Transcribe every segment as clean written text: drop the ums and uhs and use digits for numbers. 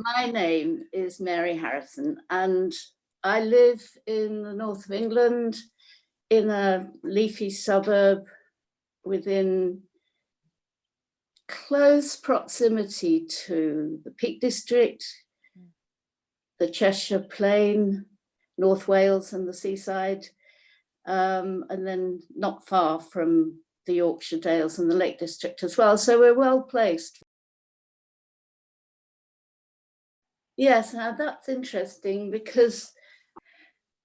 My name is Mary Harrison, and I live in the north of England in a leafy suburb within close proximity to the Peak District, the Cheshire Plain, North Wales and the seaside, and then not far from the Yorkshire Dales and the Lake District as well. So we're well placed. Yes, now that's interesting because,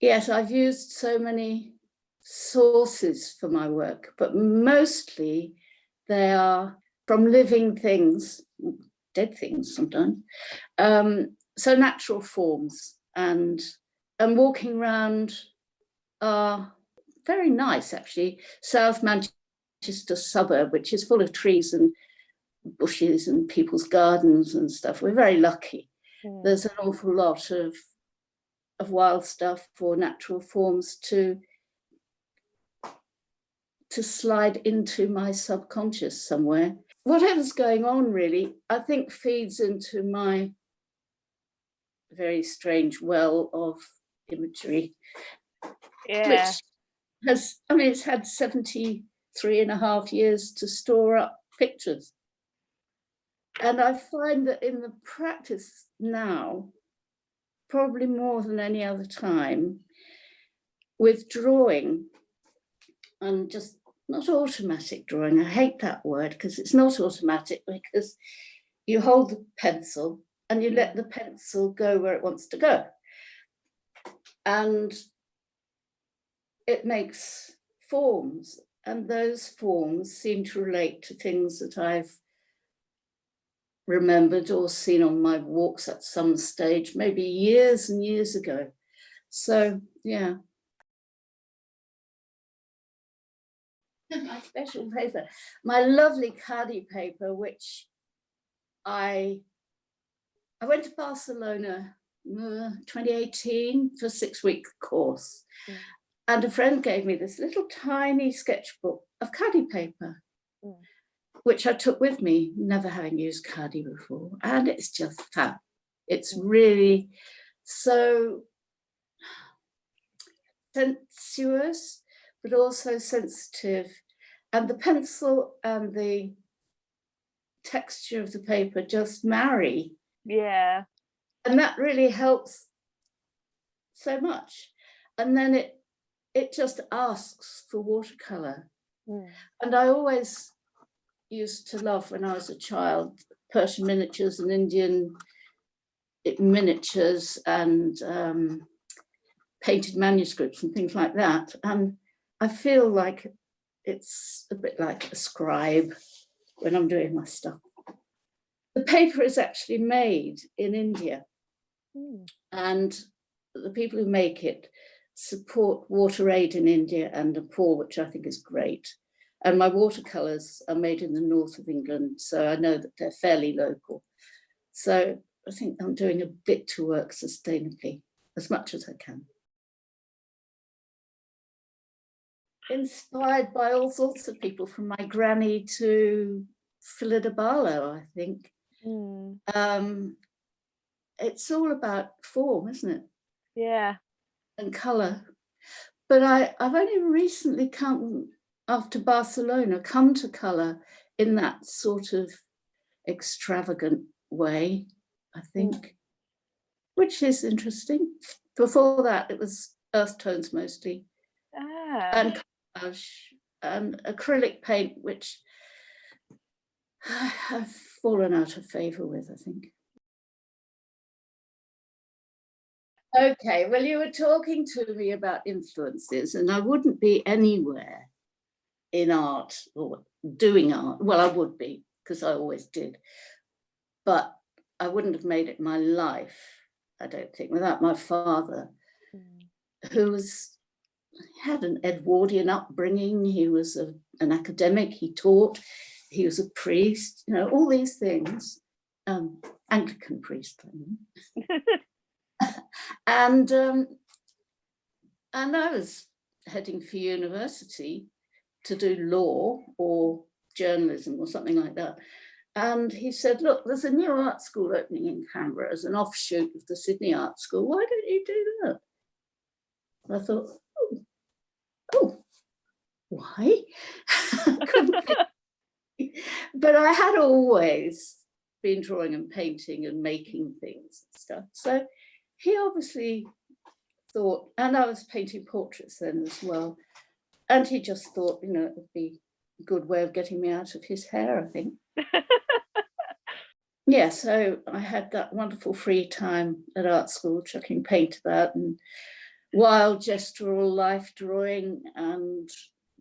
yes, I've used so many sources for my work, but mostly they are from living things, dead things sometimes. So natural forms and walking around are very nice, actually. South Manchester suburb, which is full of trees and bushes and people's gardens and stuff. We're very lucky. There's an awful lot of wild stuff for natural forms to slide into my subconscious somewhere. Whatever's going on, really, I think feeds into my very strange well of imagery. Yeah. Which has, I mean, it's had 73.5 years to store up pictures. And I find that in the practice now, probably more than any other time, with drawing, and just not automatic drawing. I hate that word because it's not automatic, because you hold the pencil and you let the pencil go where it wants to go. And it makes forms, and those forms seem to relate to things that I've remembered or seen on my walks at some stage, maybe years and years ago. So, yeah. My special paper, my lovely khadi paper, which I went to Barcelona 2018 for a 6-week course. And a friend gave me this little tiny sketchbook of khadi paper, which I took with me, never having used khadi before. And it's just fab. It's really so sensuous, but also sensitive. And the pencil and the texture of the paper just marry. Yeah. And that really helps so much. And then it just asks for watercolor. And I always used to love, when I was a child, Persian miniatures and Indian miniatures and painted manuscripts and things like that. And I feel like it's a bit like a scribe when I'm doing my stuff. The paper is actually made in India, and the people who make it support Water Aid in India and Nepal, which I think is great. And my watercolors are made in the north of England, so I know that they're fairly local. So I think I'm doing a bit to work sustainably, as much as I can. Inspired by all sorts of people, from my granny to Philida Barlow, I think. It's all about form, isn't it? Yeah. And colour. But I've only recently after Barcelona, come to colour in that sort of extravagant way, I think, which is interesting. Before that, it was earth tones mostly, and collage and acrylic paint, which I've fallen out of favour with, I think. Okay, well, you were talking to me about influences, and I wouldn't be anywhere in art or doing art. Well, I would be, because I always did, but I wouldn't have made it my life, I don't think, without my father, who had an Edwardian upbringing. He was an academic, he taught, he was a priest, you know, all these things, Anglican priest, I mean. And I was heading for university to do law or journalism or something like that. And he said, look, there's a new art school opening in Canberra as an offshoot of the Sydney Art School. Why don't you do that? And I thought, oh, why? But I had always been drawing and painting and making things and stuff. So he obviously thought, and I was painting portraits then as well. And he just thought, you know, it would be a good way of getting me out of his hair, I think. Yeah, so I had that wonderful free time at art school, chucking paint about and wild gestural life drawing and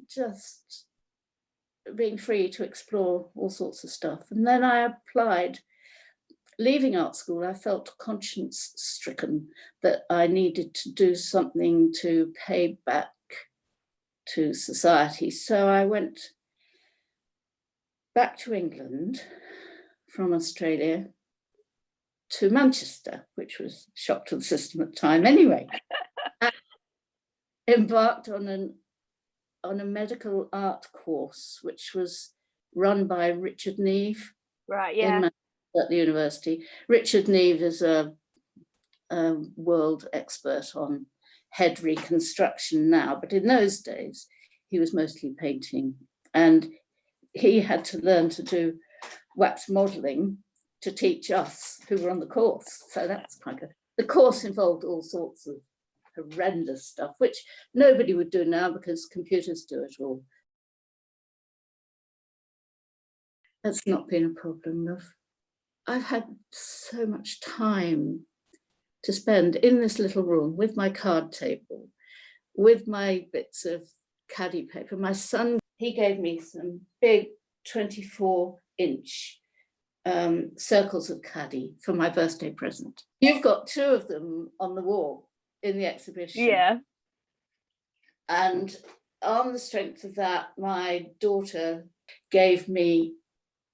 just being free to explore all sorts of stuff. And then I applied. Leaving art school, I felt conscience stricken that I needed to do something to pay back to society. So I went back to England from Australia to Manchester, which was a shock to the system at the time anyway. I embarked on a medical art course, which was run by Richard Neve. Right, yeah. At the university. Richard Neve is a world expert on head reconstruction now, but in those days, he was mostly painting. And he had to learn to do wax modeling to teach us who were on the course. So that's quite good. The course involved all sorts of horrendous stuff, which nobody would do now because computers do it all. That's not been a problem, love. I've had so much time to spend in this little room with my card table, with my bits of caddy paper. My son, he gave me some big 24-inch circles of caddy for my birthday present. You've got 2 of them on the wall in the exhibition. Yeah. And on the strength of that, my daughter gave me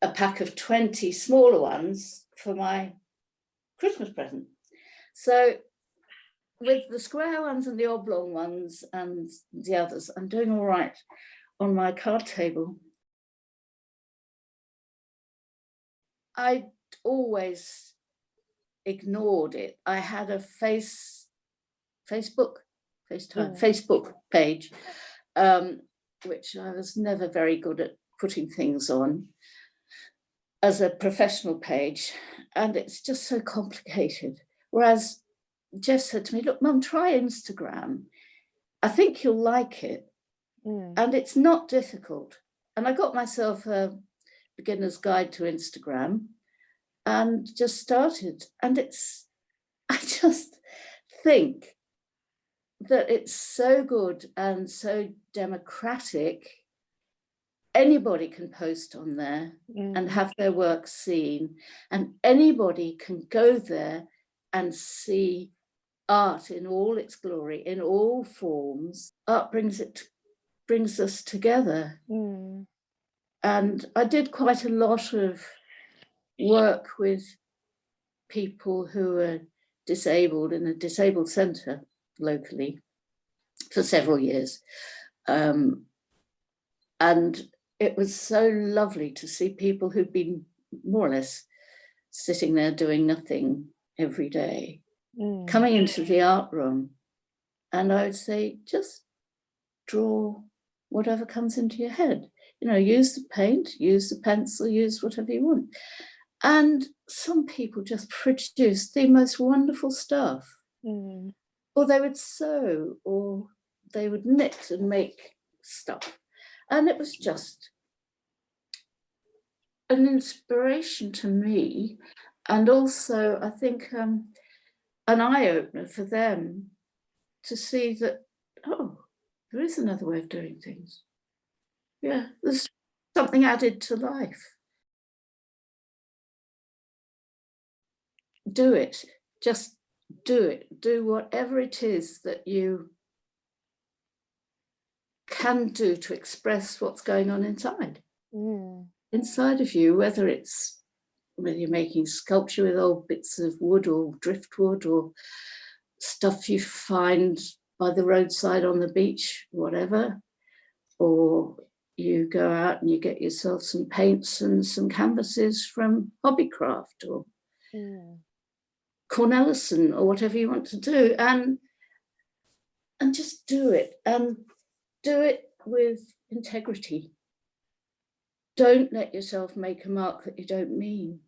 a pack of 20 smaller ones for my Christmas present. So with the square ones and the oblong ones and the others, I'm doing all right on my card table. I always ignored it. I had a Facebook page, which I was never very good at putting things on as a professional page, and it's just so complicated. Whereas Jeff said to me, look, Mum, try Instagram. I think you'll like it. And it's not difficult. And I got myself a beginner's guide to Instagram and just started. And I just think that it's so good and so democratic. Anybody can post on there and have their work seen, and anybody can go there and see art in all its glory, in all forms. Art brings us together. And I did quite a lot of work with people who are disabled in a disabled centre locally for several years. And it was so lovely to see people who'd been more or less sitting there doing nothing every day, coming into the art room. And I would say, just draw whatever comes into your head. You know, use the paint, use the pencil, use whatever you want. And some people just produce the most wonderful stuff. Or they would sew, or they would knit and make stuff. And it was just an inspiration to me, and also I think an eye-opener for them to see that, oh, there is another way of doing things. Yeah, there's something added to life. Do it, just do it. Do whatever it is that you can do to express what's going on inside of you, whether you're making sculpture with old bits of wood or driftwood or stuff you find by the roadside on the beach, whatever, or you go out and you get yourself some paints and some canvases from Hobbycraft or Cornellison or whatever you want to do, and just do it, and do it with integrity. Don't let yourself make a mark that you don't mean.